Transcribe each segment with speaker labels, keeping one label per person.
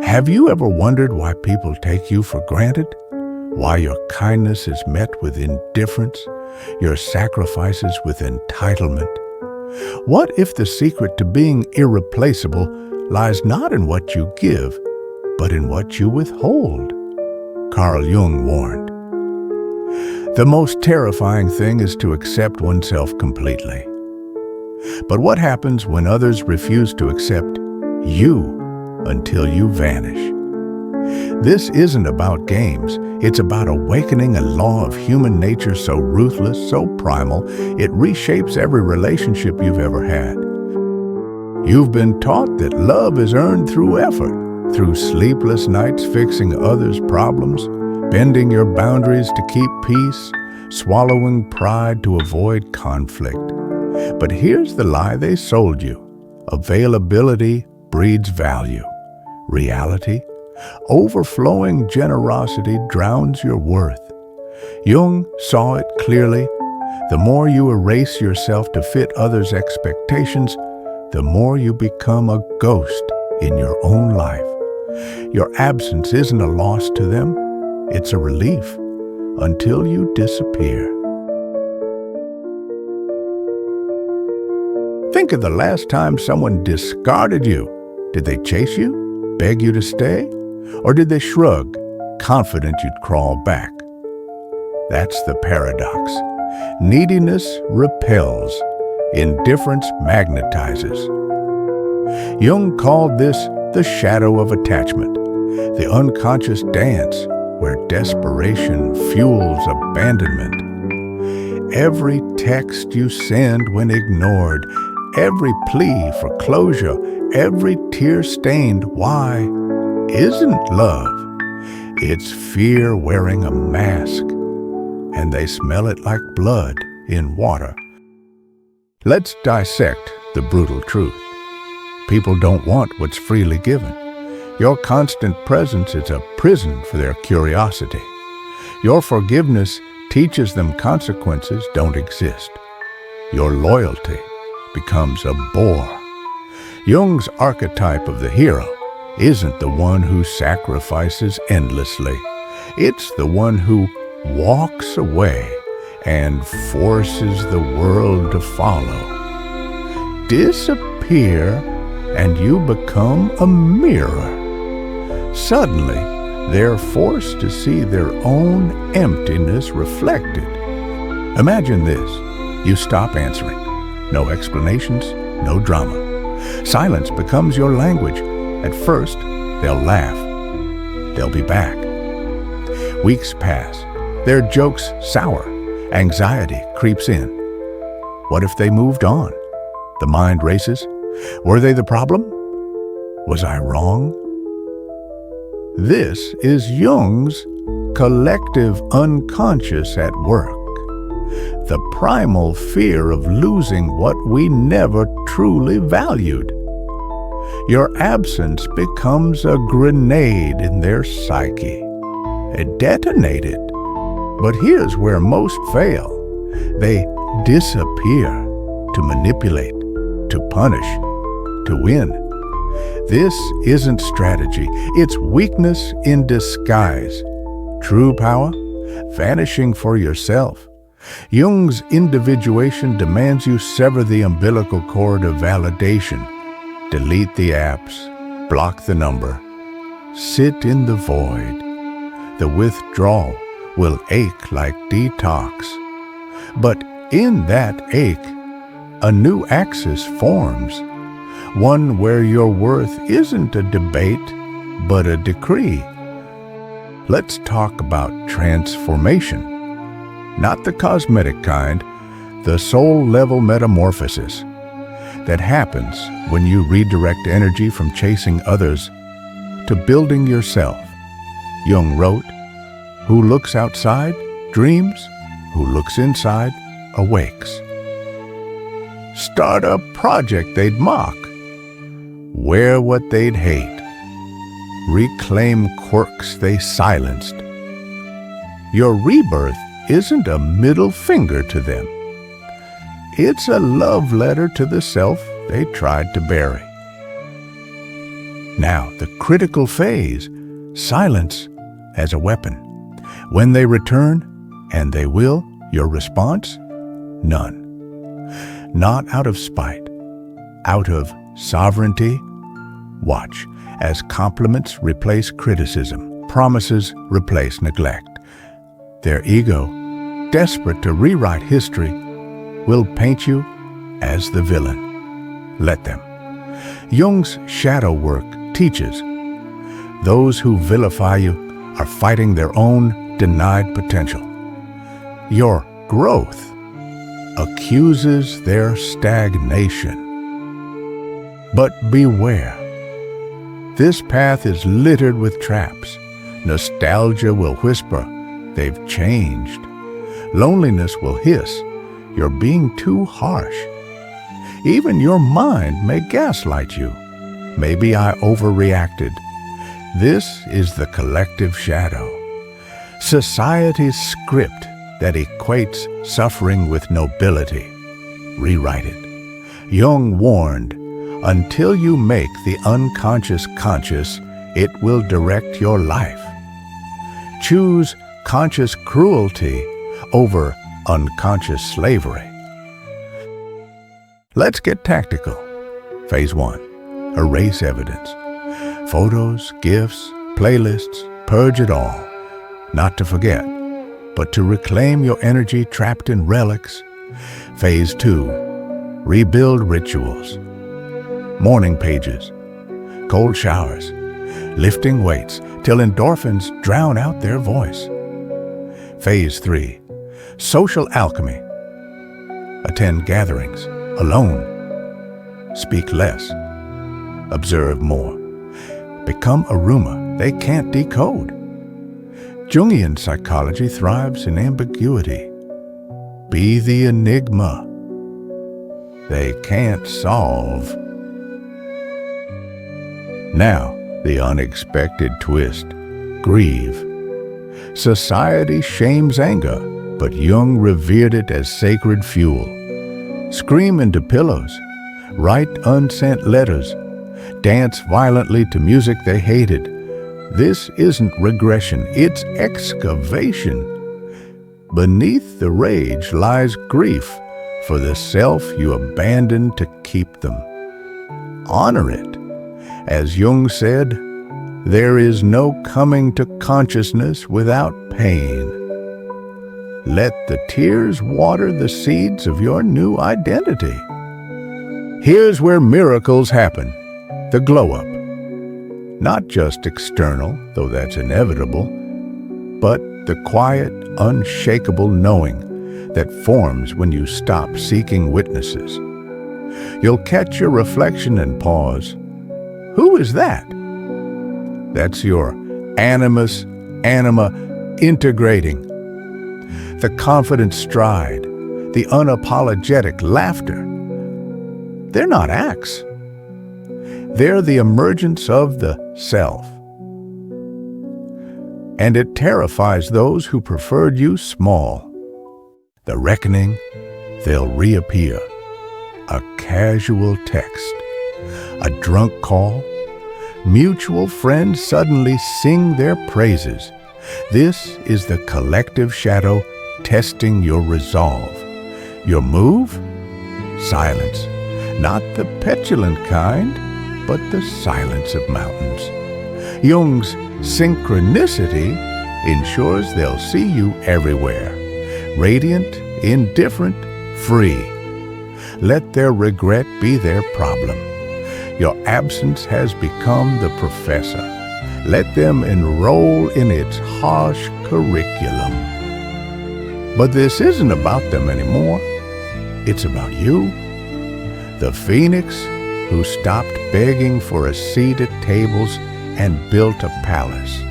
Speaker 1: Have you ever wondered why people take you for granted? Why your kindness is met with indifference, your sacrifices with entitlement? What if the secret to being irreplaceable lies not in what you give, but in what you withhold? Carl Jung warned. The most terrifying thing is to accept oneself completely. But what happens when others refuse to accept you until you vanish? This isn't about games. It's about awakening a law of human nature so ruthless, so primal, it reshapes every relationship you've ever had. You've been taught that love is earned through effort, through sleepless nights fixing others' problems, bending your boundaries to keep peace, swallowing pride to avoid conflict. But here's the lie they sold you. Availability breeds value. Reality, overflowing generosity drowns your worth. Jung saw it clearly. The more you erase yourself to fit others' expectations, the more you become a ghost in your own life. Your absence isn't a loss to them, it's a relief until you disappear. Think of the last time someone discarded you. Did they chase you, beg you to stay, or did they shrug, confident you'd crawl back? That's the paradox. Neediness repels, indifference magnetizes. Jung called this the shadow of attachment, the unconscious dance where desperation fuels abandonment. Every text you send when ignored, every plea for closure, every tear-stained why isn't love. It's fear wearing a mask, and they smell it like blood in water. Let's dissect the brutal truth. People don't want what's freely given. Your constant presence is a prison for their curiosity. Your forgiveness teaches them consequences don't exist. Your loyalty becomes a bore. Jung's archetype of the hero isn't the one who sacrifices endlessly. It's the one who walks away and forces the world to follow. Disappear and you become a mirror. Suddenly, they're forced to see their own emptiness reflected. Imagine this. You stop answering. No explanations, no drama. Silence becomes your language. At first, they'll laugh. They'll be back. Weeks pass. Their jokes sour. Anxiety creeps in. What if they moved on? The mind races. Were they the problem? Was I wrong? This is Jung's collective unconscious at work. The primal fear of losing what we never truly valued. Your absence becomes a grenade in their psyche. It detonated. But here's where most fail. They disappear to manipulate, to punish, to win. This isn't strategy. It's weakness in disguise. True power, vanishing for yourself. Jung's individuation demands you sever the umbilical cord of validation. Delete the apps, block the number. Sit in the void. The withdrawal will ache like detox. But in that ache, a new axis forms. One where your worth isn't a debate, but a decree. Let's talk about transformation. Not the cosmetic kind, the soul-level metamorphosis that happens when you redirect energy from chasing others to building yourself. Jung wrote, "Who looks outside dreams, who looks inside awakes." Start a project they'd mock. Wear what they'd hate. Reclaim quirks they silenced. Your rebirth isn't a middle finger to them. It's a love letter to the self they tried to bury. Now, the critical phase, silence as a weapon. When they return, and they will, your response? None. Not out of spite, out of sovereignty. Watch as compliments replace criticism, promises replace neglect. Their ego, desperate to rewrite history, will paint you as the villain. Let them. Jung's shadow work teaches those who vilify you are fighting their own denied potential. Your growth accuses their stagnation. But beware. This path is littered with traps. Nostalgia will whisper, they've changed. Loneliness will hiss, you're being too harsh. Even your mind may gaslight you. Maybe I overreacted. This is the collective shadow. Society's script that equates suffering with nobility. Rewrite it. Jung warned, until you make the unconscious conscious, it will direct your life. Choose conscious cruelty over unconscious slavery. Let's get tactical. Phase 1. Erase evidence. Photos, gifts, playlists, purge it all. Not to forget, but to reclaim your energy trapped in relics. Phase 2. Rebuild rituals. Morning pages, cold showers, lifting weights till endorphins drown out their voice. Phase 3. Social alchemy. Attend gatherings alone. Speak less. Observe more. Become a rumor they can't decode. Jungian psychology thrives in ambiguity. Be the enigma they can't solve. Now, the unexpected twist. Grieve. Society shames anger, but Jung revered it as sacred fuel. Scream into pillows. Write unsent letters. Dance violently to music they hated. This isn't regression, it's excavation. Beneath the rage lies grief for the self you abandoned to keep them. Honor it. As Jung said, there is no coming to consciousness without pain. Let the tears water the seeds of your new identity. Here's where miracles happen. The glow-up. Not just external, though that's inevitable, but the quiet, unshakable knowing that forms when you stop seeking witnesses. You'll catch your reflection and pause. Who is that? That's your anima integrating. The confident stride, the unapologetic laughter. They're not acts. They're the emergence of the self. And it terrifies those who preferred you small. The reckoning, they'll reappear. A casual text, a drunk call, mutual friends suddenly sing their praises. This is the collective shadow testing your resolve. Your move? Silence. Not the petulant kind, but the silence of mountains. Jung's synchronicity ensures they'll see you everywhere. Radiant, indifferent, free. Let their regret be their problem. Your absence has become the professor. Let them enroll in its harsh curriculum. But this isn't about them anymore. It's about you. The phoenix who stopped begging for a seat at tables and built a palace.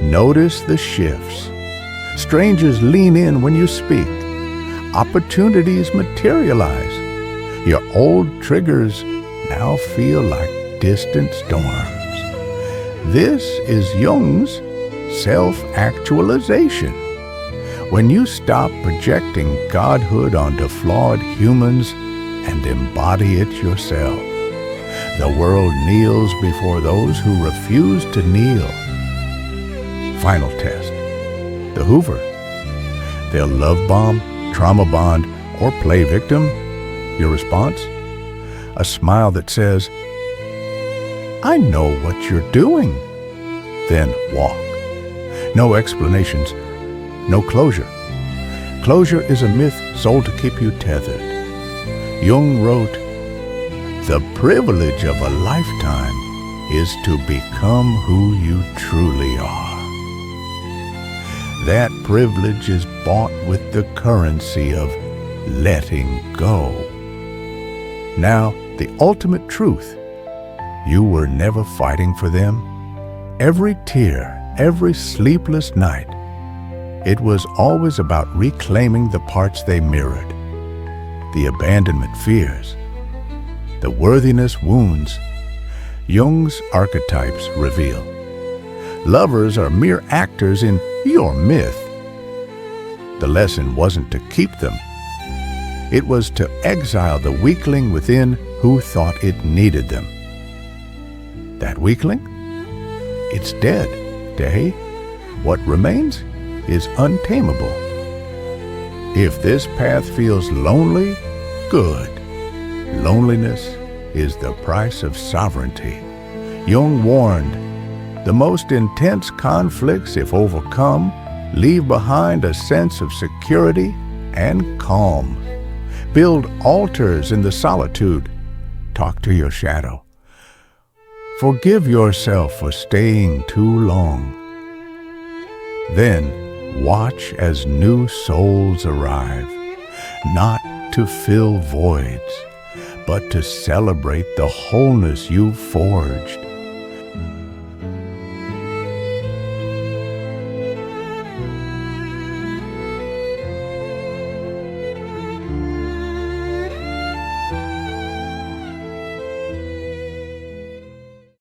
Speaker 1: Notice the shifts. Strangers lean in when you speak. Opportunities materialize. Your old triggers now feel like distant storms. This is Jung's self-actualization. When you stop projecting godhood onto flawed humans and embody it yourself, The world kneels before those who refuse to kneel. Final test. The Hoover. They'll love bomb, trauma bond, or play victim. Your response? A smile that says, I know what you're doing. Then walk. No explanations, no closure. Closure is a myth sold to keep you tethered. Jung wrote, the privilege of a lifetime is to become who you truly are. That privilege is bought with the currency of letting go. Now, the ultimate truth. You were never fighting for them. Every tear, every sleepless night, it was always about reclaiming the parts they mirrored. The abandonment fears, the worthiness wounds, Jung's archetypes reveal. Lovers are mere actors in your myth. The lesson wasn't to keep them. It was to exile the weakling within who thought it needed them. That weakling? It's dead, Dehe. What remains is untamable. If this path feels lonely, good. Loneliness is the price of sovereignty. Jung warned, the most intense conflicts, if overcome, leave behind a sense of security and calm. Build altars in the solitude. Talk to your shadow. Forgive yourself for staying too long. Then watch as new souls arrive, not to fill voids, but to celebrate the wholeness you've forged.